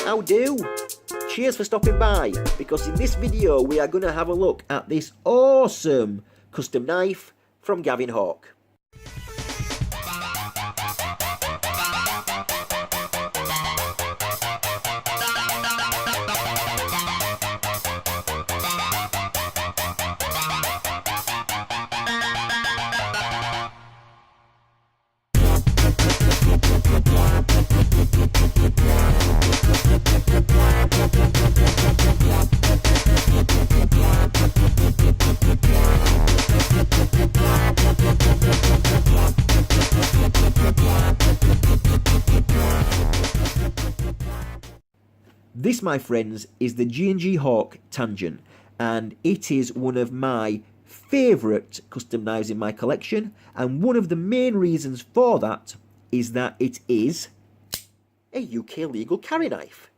How do? Cheers for stopping by, because in this video we are going to have a look at this awesome custom knife from Gavin Hawk. This, my friends, is the G&G Hawk Tangent, and it is one of my favourite custom knives in my collection, and one of the main reasons for that is that it is a UK legal carry knife.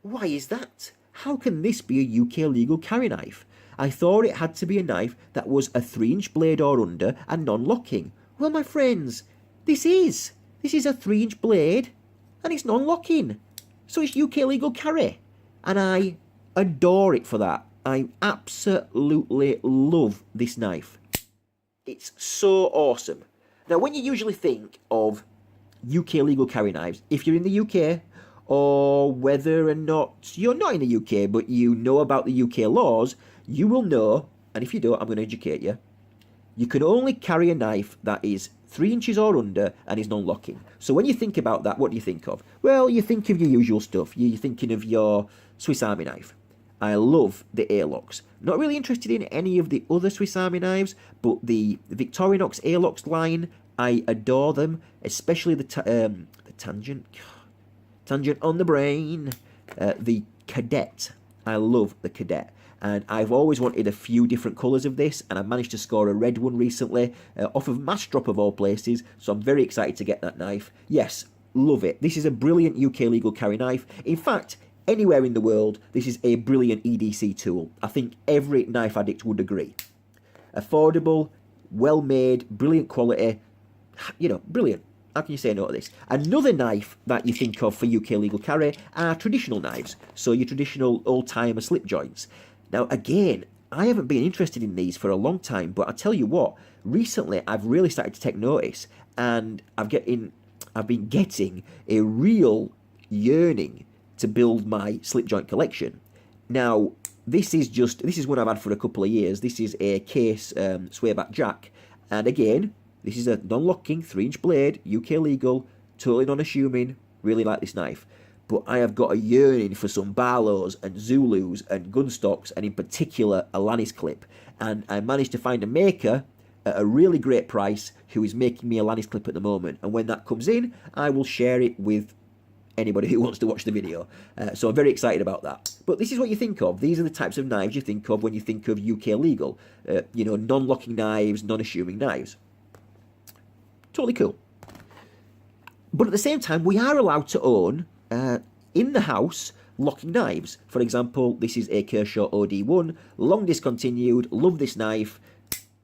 Why is that? How can this be a UK legal carry knife? I thought it had to be a knife that was a 3-inch blade or under and non-locking. Well, my friends, this is a 3-inch blade and it's non-locking. So it's UK legal carry, and I adore it for that. I absolutely love this knife. It's so awesome. Now, when you usually think of UK legal carry knives, if you're in the UK, or whether or not you're not in the UK, but you know about the UK laws, you will know, and if you don't, I'm going to educate you, you can only carry a knife that is 3 inches or under and is non-locking. So when you think about that, what do you think of? Well, you think of your usual stuff. You're thinking of your Swiss Army knife. I love the airlocks. Not really interested in any of the other Swiss Army knives, but the Victorinox airlocks line, I adore them, especially the Tangent on the brain. The Cadet, I love the Cadet. And I've always wanted a few different colours of this, and I managed to score a red one recently, off of Mastrop of all places, so I'm very excited to get that knife. Yes, love it. This is a brilliant UK legal carry knife. In fact, anywhere in the world, this is a brilliant EDC tool. I think every knife addict would agree. Affordable, well-made, brilliant quality, you know, brilliant. How can you say no to this? Another knife that you think of for UK legal carry are traditional knives, so your traditional old-timer slip joints. Now, again, I haven't been interested in these for a long time, but I tell you what, recently I've really started to take notice, and I've been getting a real yearning to build my slip joint collection. Now, this is one I've had for a couple of years. This is a Case swayback jack, and again, this is a non-locking 3-inch blade, UK legal, totally non-assuming. Really like this knife. But I have got a yearning for some Barlows and Zulus and gunstocks, and in particular a Lannis clip. And I managed to find a maker at a really great price who is making me a Lannis clip at the moment. And when that comes in, I will share it with anybody who wants to watch the video. So I'm very excited about that. But this is what you think of. These are the types of knives you think of when you think of UK legal. You know, non-locking knives, non-assuming knives. Totally cool. But at the same time, we are allowed to own in the house locking knives. For example, this is a Kershaw OD1, long discontinued, love this knife.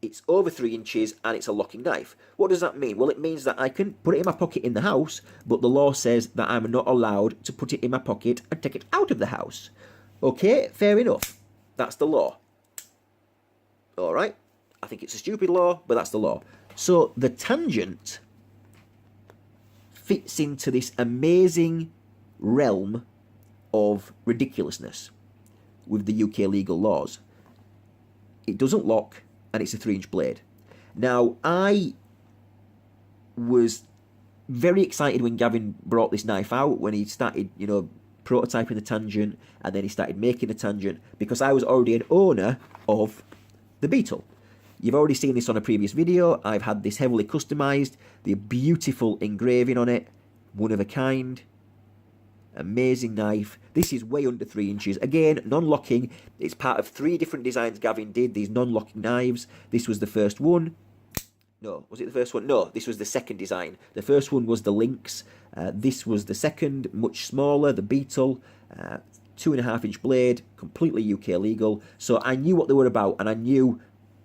It's over 3 inches and it's a locking knife. What does that mean? Well, it means that I can put it in my pocket in the house, but the law says that I'm not allowed to put it in my pocket and take it out of the house. Okay, fair enough. That's the law. Alright, I think it's a stupid law, but that's the law. So the Tangent fits into this amazing realm of ridiculousness with the UK legal laws. It doesn't lock, and it's a 3-inch blade. Now, I was very excited when Gavin brought this knife out, when he started, you know, prototyping the Tangent, and then he started making the Tangent, because I was already an owner of the Beetle. You've already seen this on a previous video. I've had this heavily customised, the beautiful engraving on it, one of a kind, amazing knife. This is way under 3 inches. Again, non-locking. It's part of 3 different designs Gavin did, these non-locking knives. This was the first one. No, was it the first one? No, this was the second design. The first one was the Lynx. This was the second, much smaller, the Beetle. 2.5-inch blade, completely UK legal. So I knew what they were about, and I knew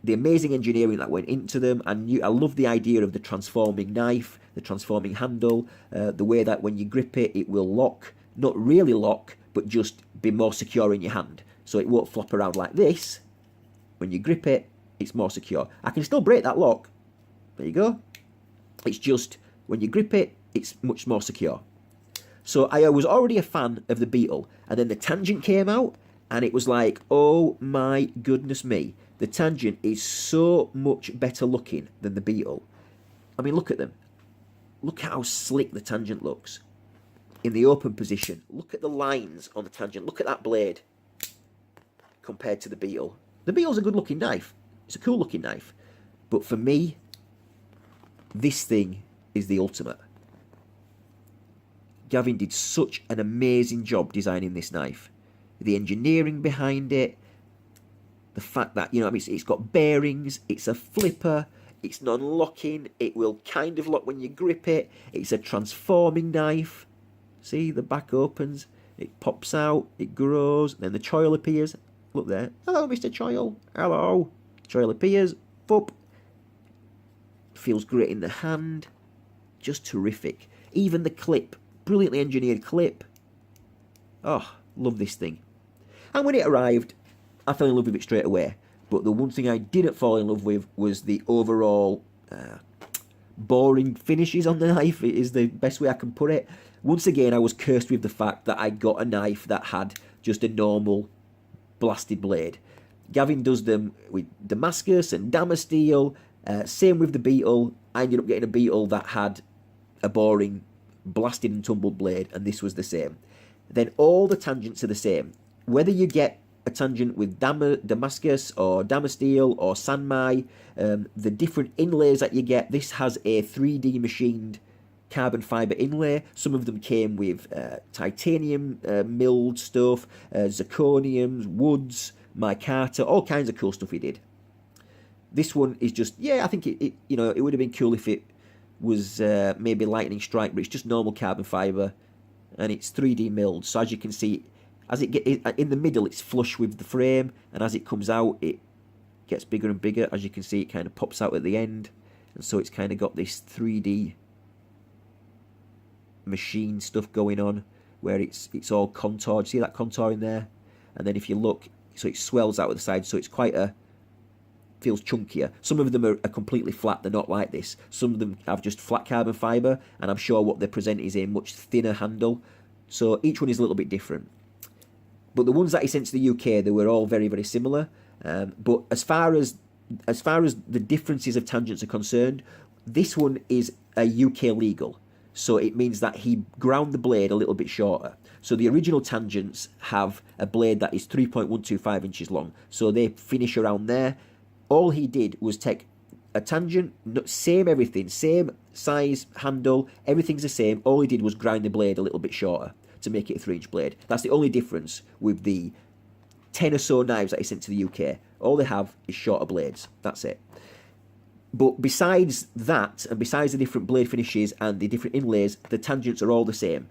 the amazing engineering that went into them. I loved the idea of the transforming knife, the transforming handle, the way that when you grip it, it will lock not really lock, but just be more secure in your hand. So it won't flop around like this. When you grip it, it's more secure. I can still break that lock. There you go. It's just, when you grip it, it's much more secure. So I was already a fan of the Beetle, and then the Tangent came out, and it was like, oh my goodness me. The Tangent is so much better looking than the Beetle. I mean, look at them. Look how slick the Tangent looks. In the open position, look at the lines on the Tangent. Look at that blade compared to the Beetle. The Beetle's a good looking knife. It's a cool looking knife. But for me, this thing is the ultimate. Gavin did such an amazing job designing this knife. The engineering behind it, the fact that, it's got bearings, it's a flipper, it's non-locking, it will kind of lock when you grip it, it's a transforming knife. See, the back opens, it pops out, it grows, then the choil appears. Look there. Hello, Mr. Choil. Hello. Choil appears. Foop. Feels great in the hand. Just terrific. Even the clip. Brilliantly engineered clip. Oh, love this thing. And when it arrived, I fell in love with it straight away. But the one thing I didn't fall in love with was the overall boring finishes on the knife. It is the best way I can put it. Once again, I was cursed with the fact that I got a knife that had just a normal blasted blade. Gavin does them with Damascus and Damasteel. Same with the Beetle. I ended up getting a Beetle that had a boring blasted and tumbled blade, and this was the same. Then all the tangents are the same. Whether you get a tangent with Damascus or Damasteel or Sanmai, the different inlays that you get, this has a 3D machined carbon fibre inlay. Some of them came with titanium milled stuff, zirconiums, woods, micarta, all kinds of cool stuff he did. This one is just, I think it would have been cool if it was maybe lightning strike, but it's just normal carbon fibre, and it's 3D milled. So as you can see, as it gets in the middle, it's flush with the frame, and as it comes out, it gets bigger and bigger. As you can see, it kind of pops out at the end, and so it's kind of got this 3D machine stuff going on, where it's all contoured. See that contour in there? And then if you look, so it swells out at the side, so it's quite feels chunkier. Some of them are completely flat, they're not like this. Some of them have just flat carbon fibre, and I'm sure what they present is a much thinner handle. So each one is a little bit different. But the ones that he sent to the UK, they were all very, very similar. But as far as the differences of tangents are concerned, this one is a UK legal. So it means that he ground the blade a little bit shorter. So the original tangents have a blade that is 3.125 inches long. So they finish around there. All he did was take a tangent, same everything, same size, handle, everything's the same. All he did was grind the blade a little bit shorter to make it a 3-inch blade. That's the only difference with the 10 or so knives that he sent to the UK. All they have is shorter blades. That's it. But besides that, and besides the different blade finishes and the different inlays, the tangents are all the same.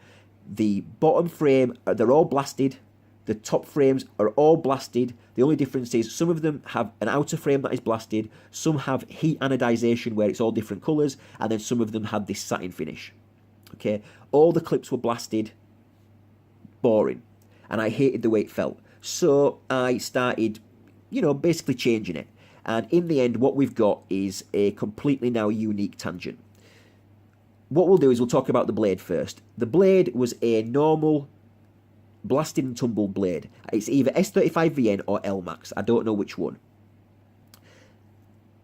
The bottom frame, they're all blasted. The top frames are all blasted. The only difference is some of them have an outer frame that is blasted, some have heat anodization where it's all different colours, and then some of them had this satin finish. Okay, all the clips were blasted, boring, and I hated the way it felt. So I started, basically changing it. And in the end, what we've got is a completely now unique tangent. What we'll do is we'll talk about the blade first. The blade was a normal blasted and tumbled blade. It's either S35VN or LMAX. I don't know which one.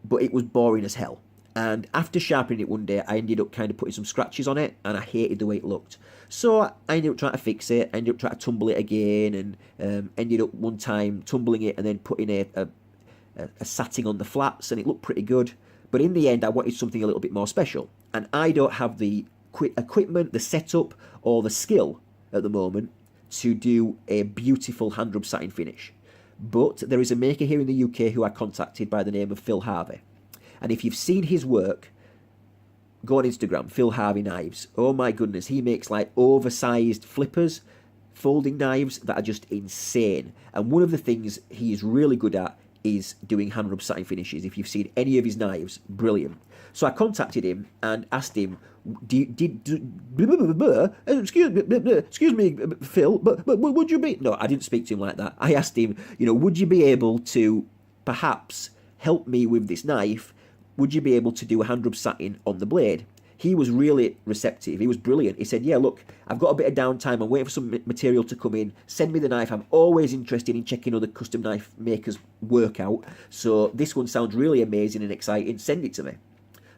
But it was boring as hell. And after sharpening it one day, I ended up kind of putting some scratches on it, and I hated the way it looked. So I ended up trying to fix it. I ended up trying to tumble it again, and ended up one time tumbling it and then putting a satin on the flats, and it looked pretty good. But in the end, I wanted something a little bit more special. And I don't have the equipment, the setup, or the skill at the moment to do a beautiful hand rub satin finish. But there is a maker here in the UK who I contacted by the name of Phil Harvey. And if you've seen his work, go on Instagram, Phil Harvey Knives. Oh my goodness, he makes like oversized flippers, folding knives that are just insane. And one of the things he is really good at is doing hand rub satin finishes. If you've seen any of his knives, brilliant. So I contacted him and asked him, excuse me, Phil, but would you be... No, I didn't speak to him like that. I asked him, would you be able to perhaps help me with this knife? Would you be able to do a hand rub satin on the blade? He was really receptive. He was brilliant. He said, yeah, look, I've got a bit of downtime. I'm waiting for some material to come in. Send me the knife. I'm always interested in checking other custom knife makers' work out. So this one sounds really amazing and exciting. Send it to me.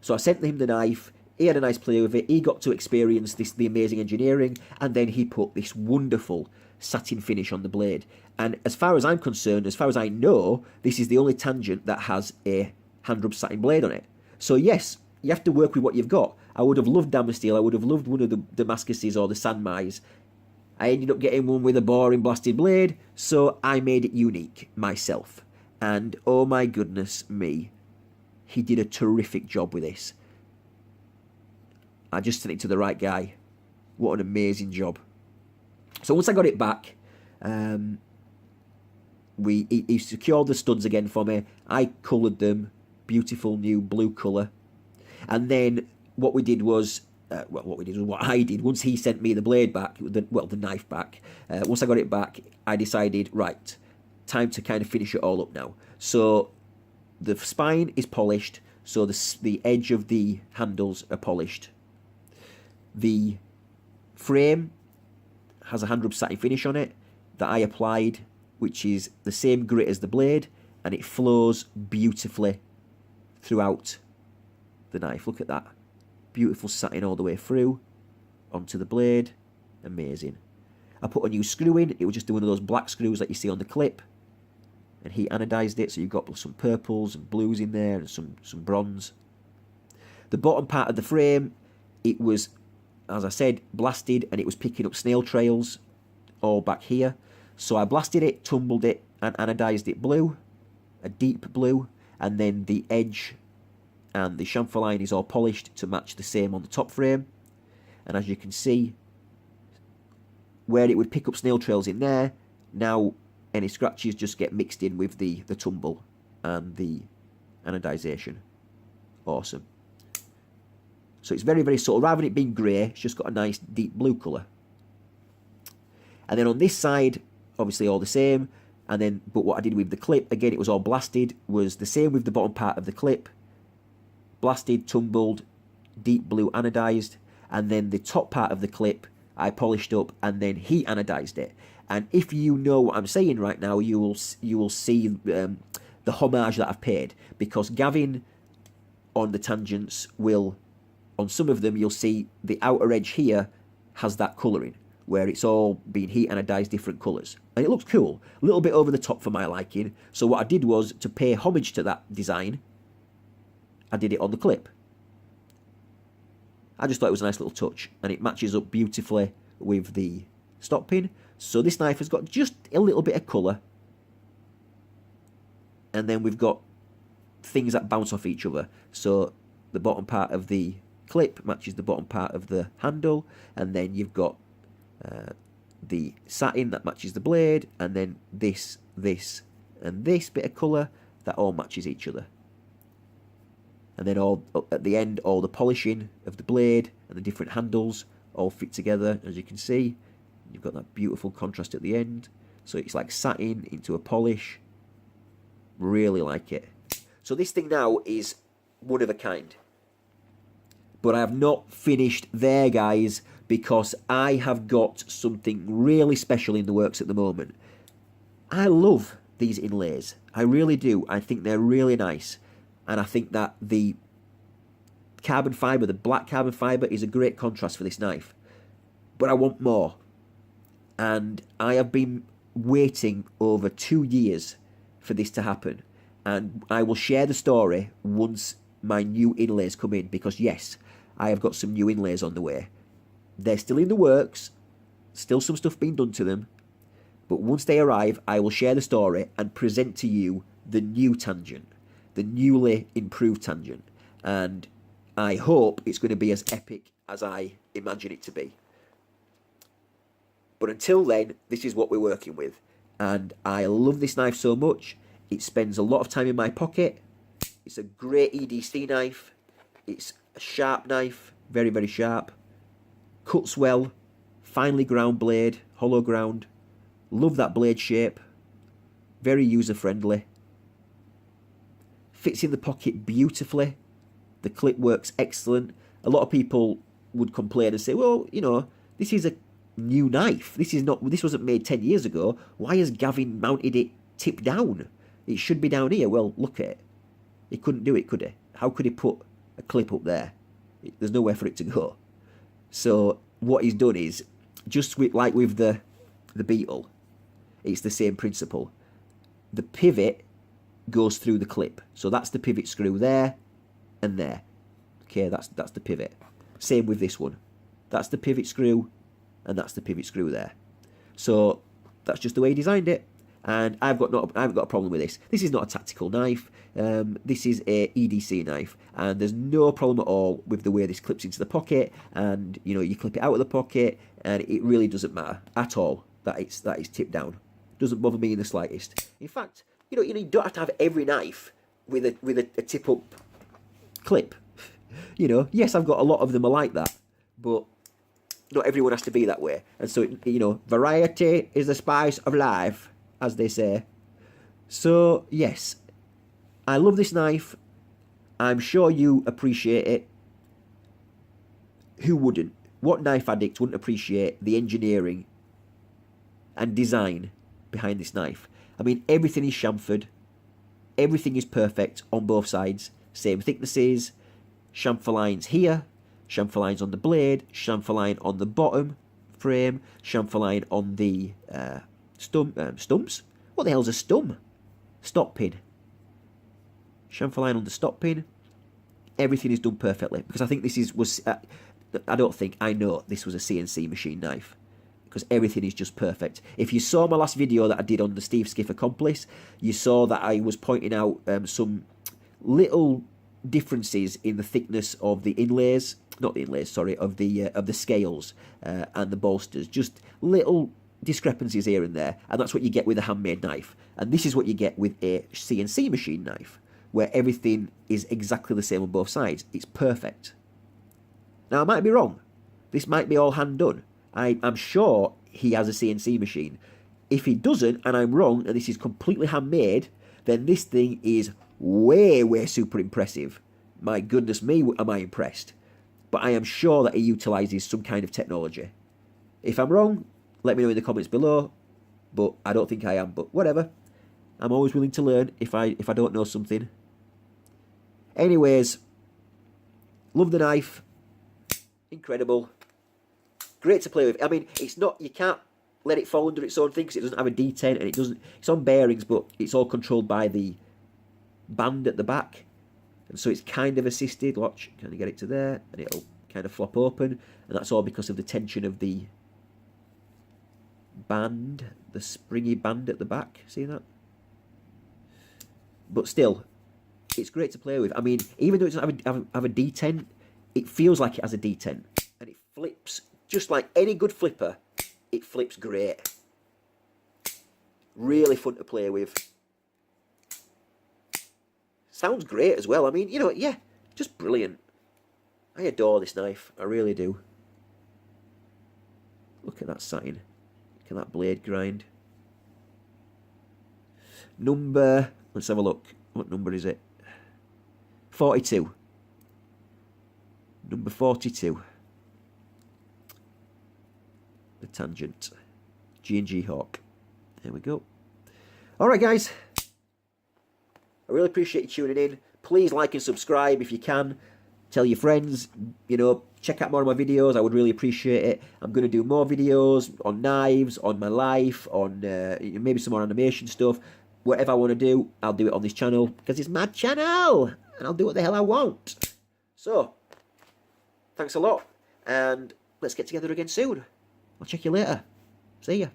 So I sent him the knife. He had a nice play with it. He got to experience the amazing engineering. And then he put this wonderful satin finish on the blade. And as far as I'm concerned, as far as I know, this is the only Tangent that has a hand rub satin blade on it. So yes, you have to work with what you've got. I would have loved Damasteel. I would have loved one of the Damascuses or the Sanmais. I ended up getting one with a boring blasted blade, so I made it unique myself. And oh my goodness me, he did a terrific job with this. I just sent it to the right guy. What an amazing job. So once I got it back, he secured the studs again for me. I coloured them, beautiful new blue colour. And then what we did was, what I did, once he sent me the blade back, the knife back, once I got it back, I decided, right, time to kind of finish it all up now. So the spine is polished, so the edge of the handles are polished. The frame has a hand rub satin finish on it that I applied, which is the same grit as the blade, and it flows beautifully throughout the knife. Look at that. Beautiful satin all the way through onto the blade. Amazing. I put a new screw in. It was just one of those black screws that you see on the clip, and he anodized it, so you've got some purples and blues in there and some bronze. The bottom part of the frame, it was, as I said, blasted, and it was picking up snail trails all back here. So I blasted it, tumbled it, and anodized it blue, a deep blue, and then the edge and the chamfer line is all polished to match the same on the top frame. And as you can see, where it would pick up snail trails in there, now any scratches just get mixed in with the tumble and the anodization. Awesome. So it's very, very subtle. Rather than it being grey, it's just got a nice deep blue colour. And then on this side, obviously all the same. And then, but what I did with the clip, again, it was all blasted, was the same with the bottom part of the clip. Blasted, tumbled, deep blue anodized, and then the top part of the clip I polished up and then heat anodized it. And if you know what I'm saying right now, you will see the homage that I've paid, because Gavin on the Tangents will, on some of them you'll see the outer edge here has that colouring where it's all been heat anodized different colours, and it looks cool, a little bit over the top for my liking. So what I did was, to pay homage to that design, I did it on the clip. I just thought it was a nice little touch, and it matches up beautifully with the stop pin. So this knife has got just a little bit of colour, and then we've got things that bounce off each other. So the bottom part of the clip matches the bottom part of the handle, and then you've got the satin that matches the blade, and then this, and this bit of colour that all matches each other. And then all at the end, all the polishing of the blade and the different handles all fit together, as you can see. You've got that beautiful contrast at the end. So it's like satin into a polish. Really like it. So this thing now is one of a kind. But I have not finished there, guys, because I have got something really special in the works at the moment. I love these inlays. I really do. I think they're really nice. And I think that the carbon fibre, the black carbon fibre, is a great contrast for this knife. But I want more. And I have been waiting over 2 years for this to happen. And I will share the story once my new inlays come in. Because yes, I have got some new inlays on the way. They're still in the works. Still some stuff being done to them. But once they arrive, I will share the story and present to you the new Tangent. The newly improved Tangent, and I hope it's going to be as epic as I imagine it to be. But until then, this is what we're working with, and I love this knife so much. It spends a lot of time in my pocket. It's a great EDC knife. It's a sharp knife, very, very sharp. Cuts well, finely ground blade, hollow ground. Love that blade shape. Very user-friendly. Fits in the pocket beautifully. The clip works excellent. A lot of people would complain and say, well, you know, this is a new knife. This wasn't made 10 years ago. Why has Gavin mounted it tip down? It should be down here. Well, look at it. He couldn't do it, could he? How could he put a clip up there? There's nowhere for it to go. So what he's done is, just like with the Beetle, it's the same principle. The pivot goes through the clip. So that's the pivot screw there and there. Okay, that's the pivot. Same with this one. That's the pivot screw and that's the pivot screw there. So that's just the way he designed it. And I haven't got a problem with this. This is not a tactical knife. This is a EDC knife, and there's no problem at all with the way this clips into the pocket. And you know, you clip it out of the pocket, and it really doesn't matter at all that it's tipped down. Doesn't bother me in the slightest. In fact, you don't have to have every knife with a tip up clip. You know, yes, I've got a lot of them are like that, but not everyone has to be that way. And so, you know, variety is the spice of life, as they say. So, yes, I love this knife. I'm sure you appreciate it. Who wouldn't? What knife addict wouldn't appreciate the engineering and design behind this knife? I mean, everything is chamfered. Everything is perfect on both sides. Same thicknesses. Chamfer lines here. Chamfer lines on the blade. Chamfer line on the bottom frame. Chamfer line on the stumps? What the hell's a stump? Stop pin. Chamfer line on the stop pin. Everything is done perfectly, because I think I know this was a CNC machine knife, because everything is just perfect. If you saw my last video that I did on the Steve Skiff Accomplice, you saw that I was pointing out some little differences in the thickness of the inlays, not the inlays, sorry, of the scales and the bolsters. Just little discrepancies here and there, and that's what you get with a handmade knife. And this is what you get with a CNC machine knife, where everything is exactly the same on both sides. It's perfect. Now, I might be wrong. This might be all hand done. I'm sure he has a CNC machine. If he doesn't, and I'm wrong, and this is completely handmade, then this thing is way, way super impressive. My goodness me, am I impressed. But I am sure that he utilises some kind of technology. If I'm wrong, let me know in the comments below, but I don't think I am, but whatever. I'm always willing to learn if I don't know something. Anyways, love the knife. Incredible. Great to play with. I mean, it's not, you can't let it fall under its own thing because it doesn't have a detent, and it's on bearings, but it's all controlled by the band at the back. And so it's kind of assisted. Watch, kind of get it to there, and it'll kind of flop open, and that's all because of the tension of the band, the springy band at the back. See that? But still, it's great to play with. I mean, even though it doesn't have a detent, it feels like it has a detent, and it flips just like any good flipper. It flips great. Really fun to play with. Sounds great as well. I mean, you know, yeah, just brilliant. I adore this knife. I really do. Look at that satin. Look at that blade grind. Number, let's have a look. What number is it? 42. Number 42. The Tangent. G&G Hawk. There we go. Alright guys. I really appreciate you tuning in. Please like and subscribe if you can. Tell your friends, you know, check out more of my videos. I would really appreciate it. I'm going to do more videos on knives, on my life, on maybe some more animation stuff. Whatever I want to do, I'll do it on this channel, because it's my channel, and I'll do what the hell I want. So, thanks a lot, and let's get together again soon. I'll check you later. See ya.